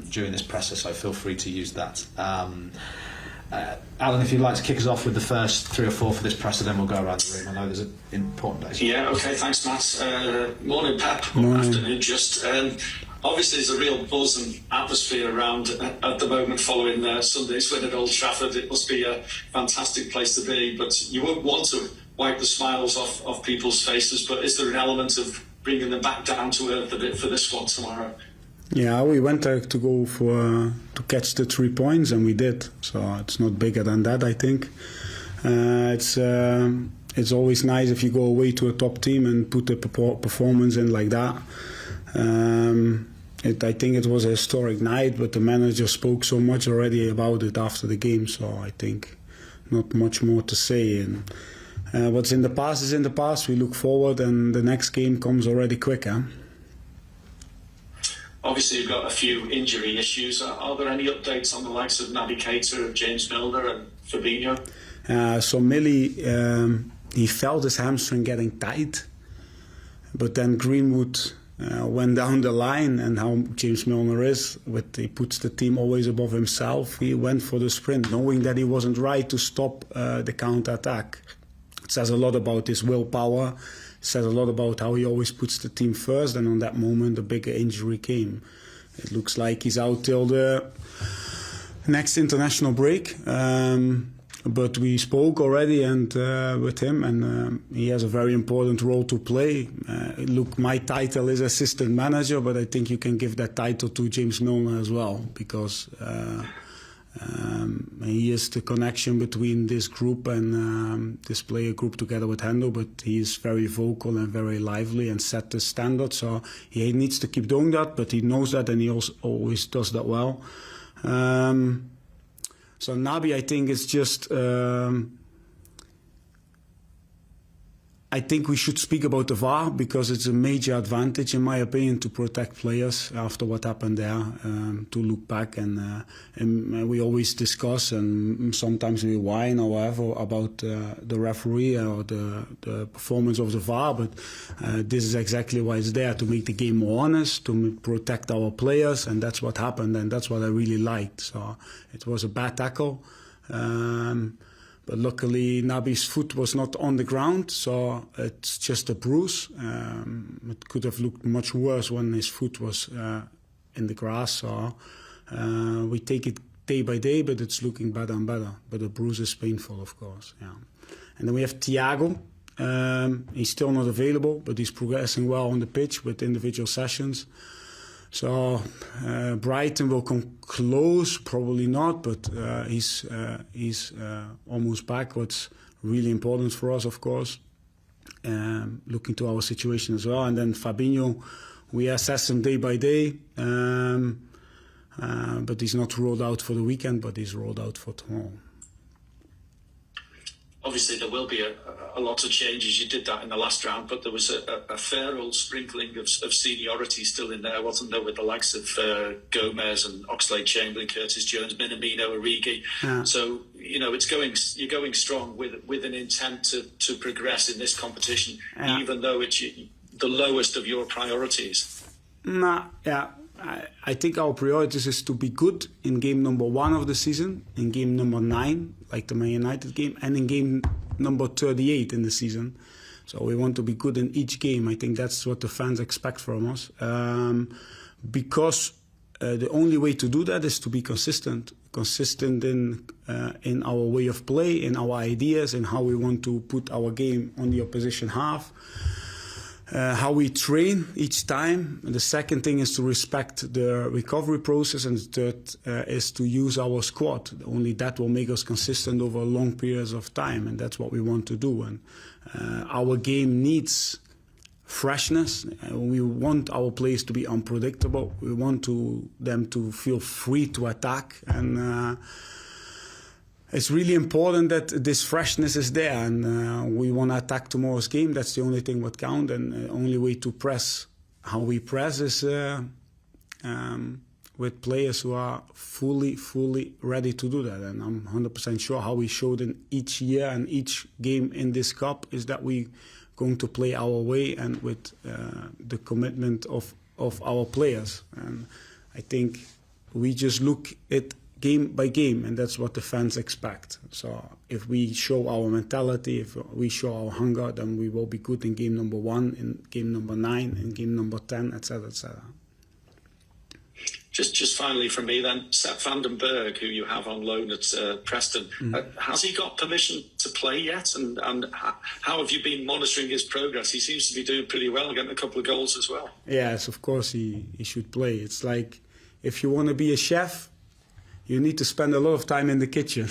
during this presser, so feel free to use that. Alan, if you'd like to kick us off with the first 3 or 4 for this presser, then we'll go around the room. I know there's an important place. Yeah, okay, thanks, Matt. Morning, Pep. Morning. Afternoon, just. Obviously, there's a real buzz and atmosphere around at the moment following Sunday's win at Old Trafford. It must be a fantastic place to be, but you won't want to wipe the smiles off people's faces, but is there an element of bringing them back down to earth a bit for this one tomorrow? Yeah, we went there to go for to catch the 3 points, and we did. So it's not bigger than that, I think. It's always nice if you go away to a top team and put the performance in like that. I think it was a historic night, but the manager spoke so much already about it after the game, so I think not much more to say. And what's in the past is in the past. We look forward, and the next game comes already quicker. Obviously, you've got a few injury issues. Are there any updates on the likes of Naby Keita, James Milner and Fabinho? So Millie, he felt his hamstring getting tight, but then Greenwood went down the line, and how James Milner is, he puts the team always above himself. He went for the sprint, knowing that he wasn't right to stop the counter-attack. It says a lot about his willpower. It says a lot about how he always puts the team first, and on that moment the bigger injury came. It looks like he's out till the next international break. But we spoke already with him, and he has a very important role to play. Look, my title is assistant manager, but I think you can give that title to James Milner as well, because he is the connection between this group and this player group together with Hendo, but he is very vocal and very lively and set the standard, so he needs to keep doing that, but he knows that, and he also always does that well. So Naby, I think it's just, I think we should speak about the VAR, because it's a major advantage, in my opinion, to protect players after what happened there, to look back. And we always discuss, and sometimes we whine or whatever about the referee or the performance of the VAR, but this is exactly why it's there, to make the game more honest, to protect our players, and that's what happened, and that's what I really liked. So it was a bad tackle. But luckily, Naby's foot was not on the ground, so it's just a bruise. It could have looked much worse when his foot was in the grass. So we take it day by day, but it's looking better and better. But the bruise is painful, of course. Yeah. And then we have Thiago. He's still not available, but he's progressing well on the pitch with individual sessions. So Brighton will come close, probably not, but he's almost back. What's really important for us, of course, looking to our situation as well. And then Fabinho, we assess him day by day, but he's not ruled out for the weekend, but he's ruled out for tomorrow. Obviously, there will be a lot of changes. You did that in the last round, but there was a fair old sprinkling of seniority still in there, wasn't there, with the likes of Gomez and Oxlade-Chamberlain, Curtis Jones, Minamino, Origi. Yeah. So, you know, you're going strong with an intent to progress in this competition, even though it's the lowest of your priorities. I think our priorities is to be good in game number 1 of the season, in game number 9, like the Man United game, and in game number 38 in the season. So we want to be good in each game. I think that's what the fans expect from us. Because the only way to do that is to be consistent in our way of play, in our ideas, in how we want to put our game on the opposition half. How we train each time. And the second thing is to respect the recovery process, and the third is to use our squad. Only that will make us consistent over long periods of time, and that's what we want to do. And our game needs freshness. We want our players to be unpredictable. We want them to feel free to attack, and it's really important that this freshness is there, and we want to attack tomorrow's game. That's the only thing that counts, and the only way to press how we press is with players who are fully ready to do that. And I'm 100% sure how we showed in each year and each game in this cup is that we're going to play our way, and with the commitment of our players. And I think we just look at game by game, and that's what the fans expect. So if we show our mentality, if we show our hunger, then we will be good in game number 1, in game number 9, in game number 10, etc., etc. Just finally from me then, Sepp van den Berg, who you have on loan at Preston, has he got permission to play yet? And how have you been monitoring his progress? He seems to be doing pretty well, getting a couple of goals as well. Yes, of course he should play. It's like if you want to be a chef, you need to spend a lot of time in the kitchen.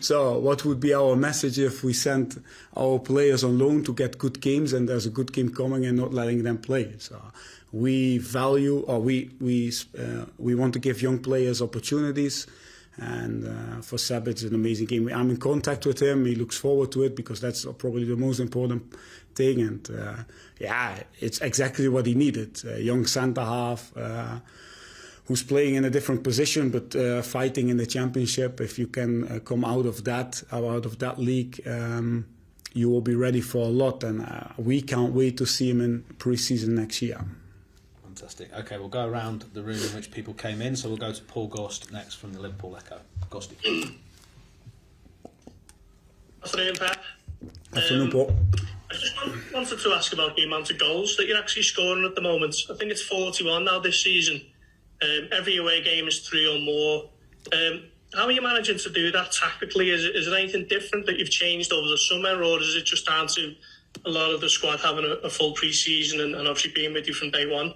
So what would be our message if we sent our players on loan to get good games and there's a good game coming and not letting them play? So we value, or we want to give young players opportunities. And for Sepp, it's an amazing game. I'm in contact with him. He looks forward to it because that's probably the most important thing. And it's exactly what he needed. A young centre half who's playing in a different position, but fighting in the championship. If you can come out of that league, you will be ready for a lot. And we can't wait to see him in pre-season next year. Fantastic. Okay, we'll go around the room in which people came in. So we'll go to Paul Gost next from the Liverpool Echo. Gosty. Afternoon, Pep. Afternoon, Paul. I just wanted to ask about the amount of goals that you're actually scoring at the moment. I think it's 41 now this season. Every away game is 3 or more. How are you managing to do that tactically? Is there anything different that you've changed over the summer, or is it just down to a lot of the squad having a full pre-season and obviously being with you from day one?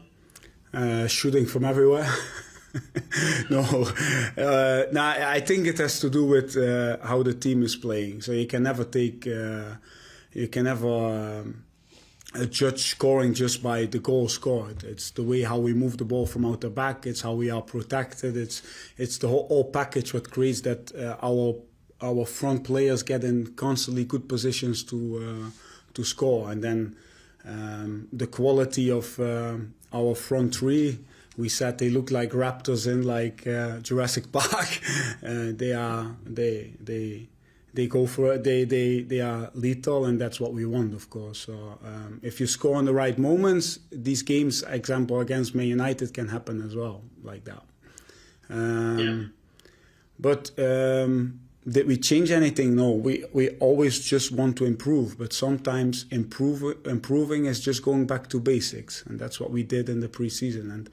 Shooting from everywhere. No, I think it has to do with how the team is playing. So you can never judge scoring just by the goal scored. It's the way how we move the ball from out the back. It's how we are protected. It's the whole package what creates that our front players get in constantly good positions to score, and then the quality of our front three. We said they look like raptors in like Jurassic Park. They go for it. They are lethal, and that's what we want, of course. So if you score in the right moments, these games, example against Man United, can happen as well, like that. But did we change anything? No. We always just want to improve, but sometimes improving is just going back to basics, and that's what we did in the pre-season. And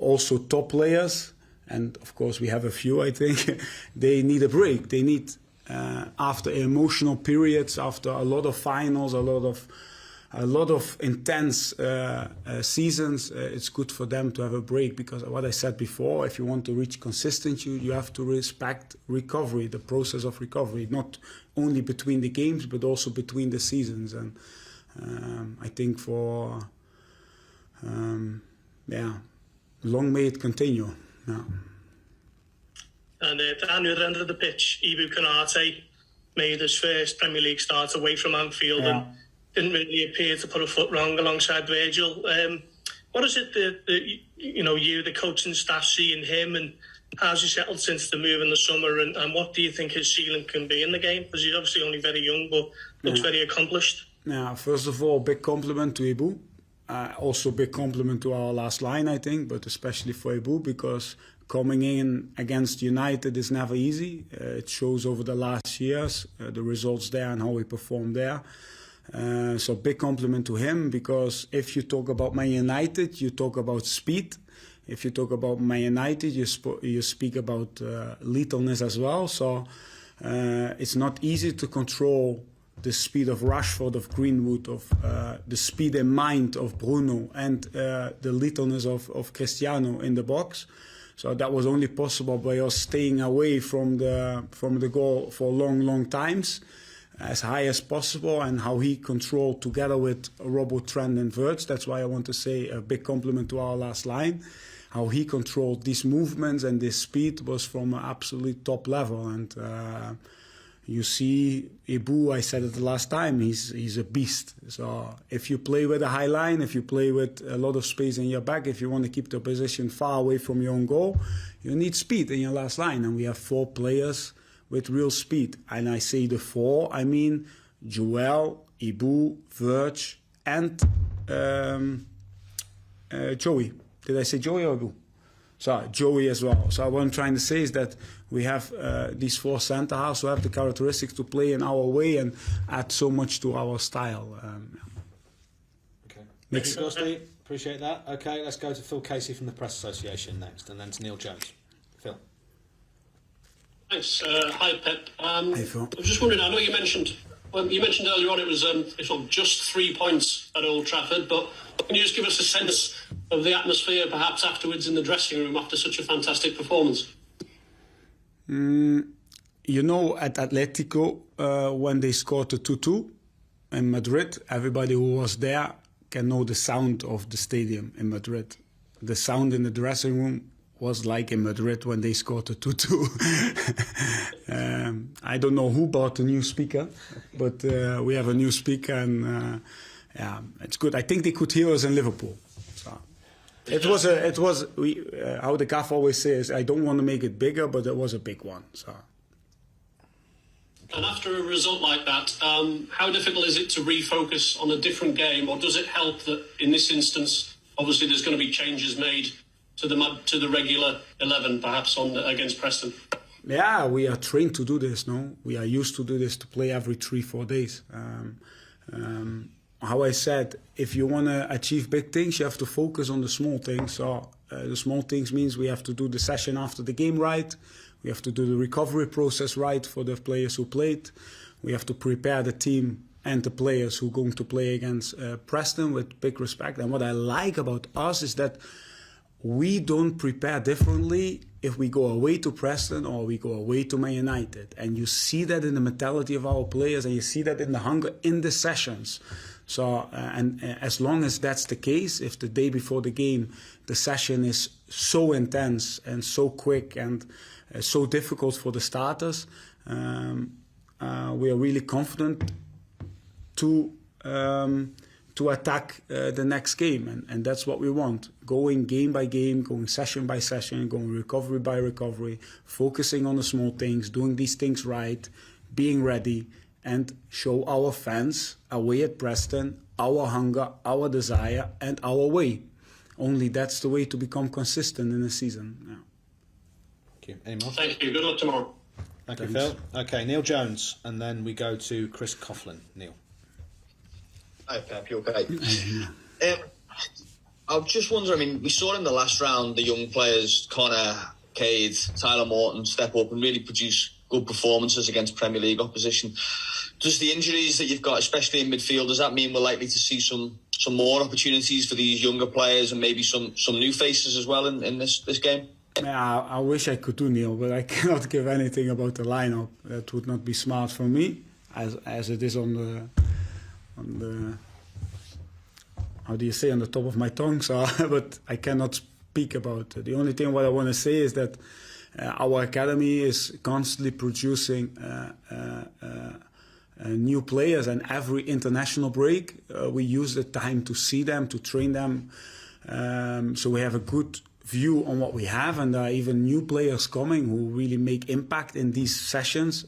also top players, and of course we have a few, I think, they need a break. They need, after emotional periods, after a lot of finals, a lot of intense seasons, it's good for them to have a break, because what I said before, if you want to reach consistency, you have to respect recovery, the process of recovery, not only between the games but also between the seasons. And I think for long may it continue. Yeah. And down the other end of the pitch, Ibu Konate made his first Premier League start away from Anfield and didn't really appear to put a foot wrong alongside Virgil. What is it that you, the coaching staff, see in him, and how's he settled since the move in the summer, and what do you think his ceiling can be in the game? Because he's obviously only very young, but looks very accomplished. Yeah, first of all, big compliment to Ibu. Also big compliment to our last line, I think, but especially for Ibu, because coming in against United is never easy. It shows over the last years, the results there and how we performed there. So big compliment to him, because if you talk about Man United, you talk about speed. If you talk about Man United, you speak about lethalness as well. So it's not easy to control the speed of Rashford, of Greenwood, of the speed and mind of Bruno, and the lethalness of Cristiano in the box. So that was only possible by us staying away from the goal for long times, as high as possible, and how he controlled together with Robbo, Trent and Wirtz. That's why I want to say a big compliment to our last line. How he controlled these movements and this speed was from an absolutely top level. And you see Ibu, I said it the last time, he's a beast. So if you play with a high line, if you play with a lot of space in your back, if you want to keep the position far away from your own goal, you need speed in your last line. And we have 4 players with real speed. And I say the 4, I mean Joel, Ibu, Wirtz and Joey. Did I say Joey or Ibu? So Joey as well. So what I'm trying to say is that we have these 4 centre halves who have the characteristics to play in our way and add so much to our style. Okay. Thank you, Gosty. Appreciate that. Okay, let's go to Phil Casey from the Press Association next, and then to Neil Jones. Phil. Thanks. Hi, Pep. Hey, Phil. I was just wondering, I know you mentioned earlier on it was sort of just 3 points at Old Trafford, but can you just give us a sense of the atmosphere perhaps afterwards in the dressing room after such a fantastic performance? You know, at Atletico, when they scored the 2-2 in Madrid, everybody who was there can know the sound of the stadium in Madrid. The sound in the dressing room was like in Madrid when they scored the 2-2. I don't know who bought the new speaker, but we have a new speaker, and yeah, it's good. I think they could hear us in Liverpool. So it was how the gaffer always says, I don't want to make it bigger, but it was a big one. So. And after a result like that, how difficult is it to refocus on a different game, or does it help that in this instance, obviously there's going to be changes made to the regular 11, perhaps against Preston? Yeah, we are trained to do this. No, we are used to do this, to play every 3-4 days. How I said, if you want to achieve big things, you have to focus on the small things. So the small things means we have to do the session after the game right. We have to do the recovery process right for the players who played. We have to prepare the team and the players who are going to play against Preston with big respect. And what I like about us is that we don't prepare differently if we go away to Preston or we go away to Man United. And you see that in the mentality of our players, and you see that in the hunger in the sessions. So, and as long as that's the case, if the day before the game the session is so intense and so quick and so difficult for the starters, we are really confident to attack the next game, and that's what we want. Going game by game, going session by session, going recovery by recovery, focusing on the small things, doing these things right, being ready, and show our fans away at Preston our hunger, our desire, and our way. Only that's the way to become consistent in the season. Yeah. Thank you. Any more? Thank you. Good luck tomorrow. Thank you, Phil. Okay, Neil Jones, and then we go to Chris Coughlin. Neil. Hi, Pep. You okay? I was just wondering, I mean, we saw in the last round the young players, Connor, Cade, Tyler Morton, step up and really produce good performances against Premier League opposition. Does the injuries that you've got, especially in midfield, does that mean we're likely to see some more opportunities for these younger players and maybe some new faces as well in this game? Yeah, I wish I could do, Neil, but I cannot give anything about the lineup. That would not be smart for me, as it is on the how do you say, on the top of my tongue. So, but I cannot speak about it. The only thing what I want to say is that our academy is constantly producing new players, and every international break we use the time to see them, to train them, so we have a good view on what we have, and there are even new players coming who really make impact in these sessions.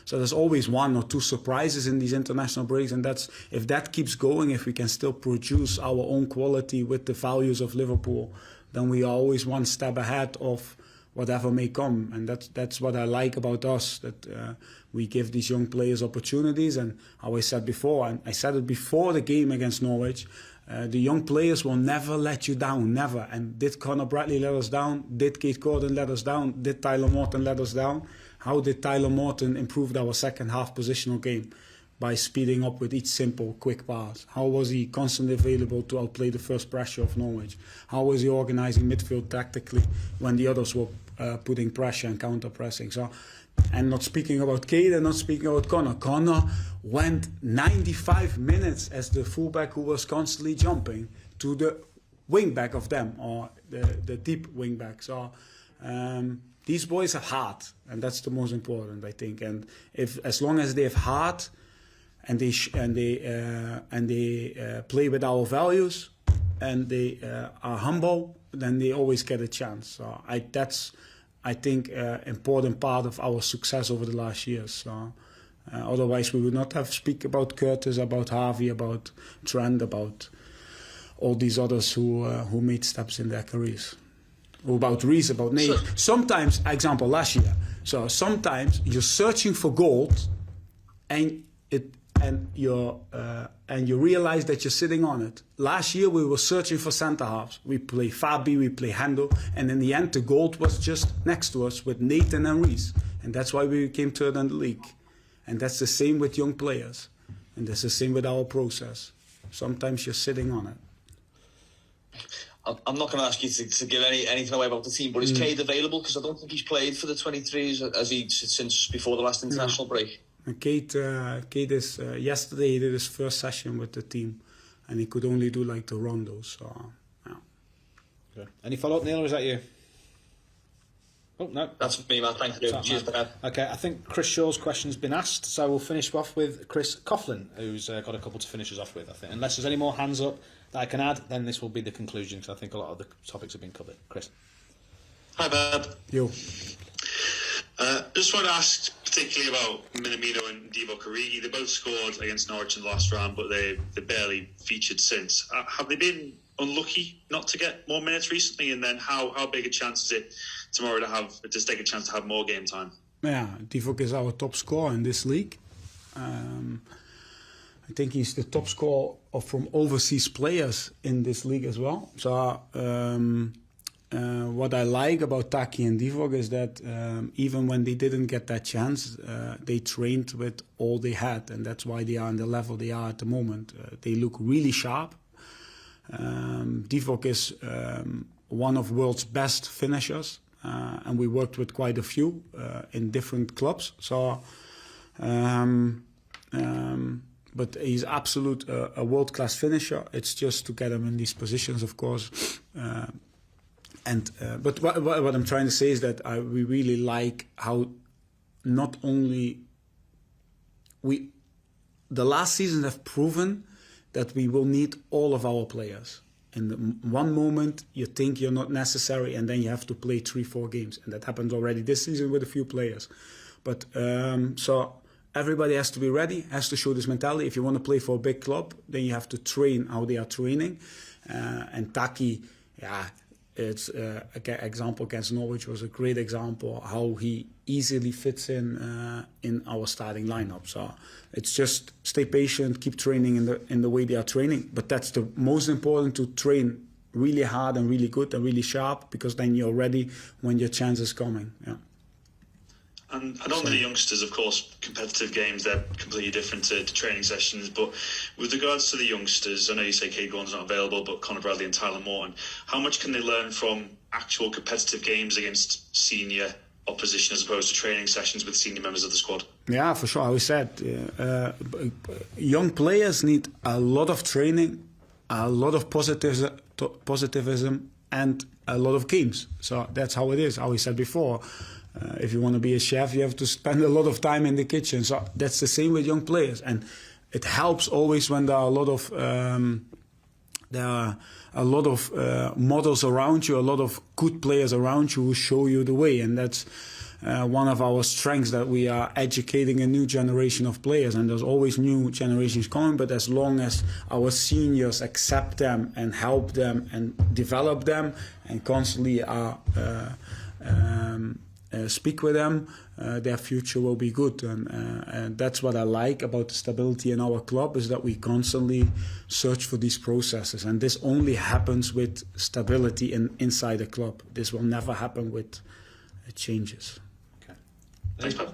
So there's always 1 or 2 surprises in these international breaks, and that's, if that keeps going, if we can still produce our own quality with the values of Liverpool, then we are always 1 step ahead of whatever may come. And that's what I like about us, that we give these young players opportunities. And how I said before, and I said it before the game against Norwich, the young players will never let you down, never. And did Conor Bradley let us down? Did Kate Gordon let us down? Did Tyler Morton let us down? How did Tyler Morton improve our second half positional game? By speeding up with each simple, quick pass. How was he constantly available to outplay the first pressure of Norwich? How was he organising midfield tactically when the others were putting pressure and counter-pressing? So, and not speaking about Kate and not speaking about Conor. Conor went 95 minutes as the fullback who was constantly jumping to the wing-back of them, or the deep wing-back. So these boys have heart, and that's the most important, I think. And as long as they have heart, and they play with our values, and they are humble, then they always get a chance. So that's, I think, important part of our success over the last years. So otherwise, we would not have speak about Curtis, about Harvey, about Trent, about all these others who made steps in their careers. about Reece, about Nate. Sometimes, example, last year. So sometimes you're searching for gold, and you realize that you're sitting on it. Last year we were searching for centre halves. We play Fabi, we play Handel, and in the end the gold was just next to us with Nathan and Reece, and that's why we came third in the league. And that's the same with young players, and that's the same with our process. Sometimes you're sitting on it. I'm not going to ask you to give anything away about the team, but is Cade available? Because I don't think he's played for the 23s since before the last international break. And Cade is yesterday he did his first session with the team, and he could only do like the rondos. So, yeah. Okay. Any follow up, Neil, or is that you? Oh no, that's me, man. Thank you. Cheers, Pep. Okay, I think Chris Shaw's question's been asked, so we'll finish off with Chris Coughlin, who's got a couple to finish us off with. I think, unless there's any more hands up that I can add, then this will be the conclusion, because I think a lot of the topics have been covered. Chris. Hi, Pep. Yo. Just want to ask particularly about Minamino and Divock Origi. They both scored against Norwich in the last round, but they barely featured since. Have they been unlucky not to get more minutes recently? And then how big a chance is it tomorrow to take a chance to have more game time? Yeah, Divock is our top scorer in this league. I think he's the top scorer from overseas players in this league as well. So what I like about Taki and Divock is that even when they didn't get that chance, they trained with all they had, and that's why they are on the level they are at the moment. They look really sharp. Divock is one of world's best finishers, and we worked with quite a few in different clubs. So, but he's absolute a world-class finisher. It's just to get him in these positions, of course. But what I'm trying to say is that we really like how not only the last season have proven that we will need all of our players. In one moment you think you're not necessary, and then you have to play 3-4 games, and that happened already this season with a few players. But so everybody has to be ready, has to show this mentality. If you want to play for a big club, then you have to train how they are training. And Taki, yeah. It's an example against Norwich was a great example how he easily fits in our starting lineup. So it's just stay patient, keep training in the way they are training. But that's the most important, to train really hard and really good and really sharp, because then you're ready when your chance is coming. Yeah. And on the youngsters, of course, competitive games, they're completely different to training sessions. But with regards to the youngsters, I know you say Cade Gordon's not available, but Connor Bradley and Tyler Morton, how much can they learn from actual competitive games against senior opposition as opposed to training sessions with senior members of the squad? Yeah, for sure. I always said young players need a lot of training, a lot of positivism, and a lot of games. So that's how it is. I always said before. If you want to be a chef, you have to spend a lot of time in the kitchen. So that's the same with young players, and it helps always when there are a lot of models around you, a lot of good players around you who show you the way, and that's one of our strengths, that we are educating a new generation of players, and there's always new generations coming. But as long as our seniors accept them and help them and develop them, and constantly are speak with them, their future will be good, and that's what I like about the stability in our club, is that we constantly search for these processes, and this only happens with stability inside the club. This will never happen with changes. Okay. Thanks, Pep.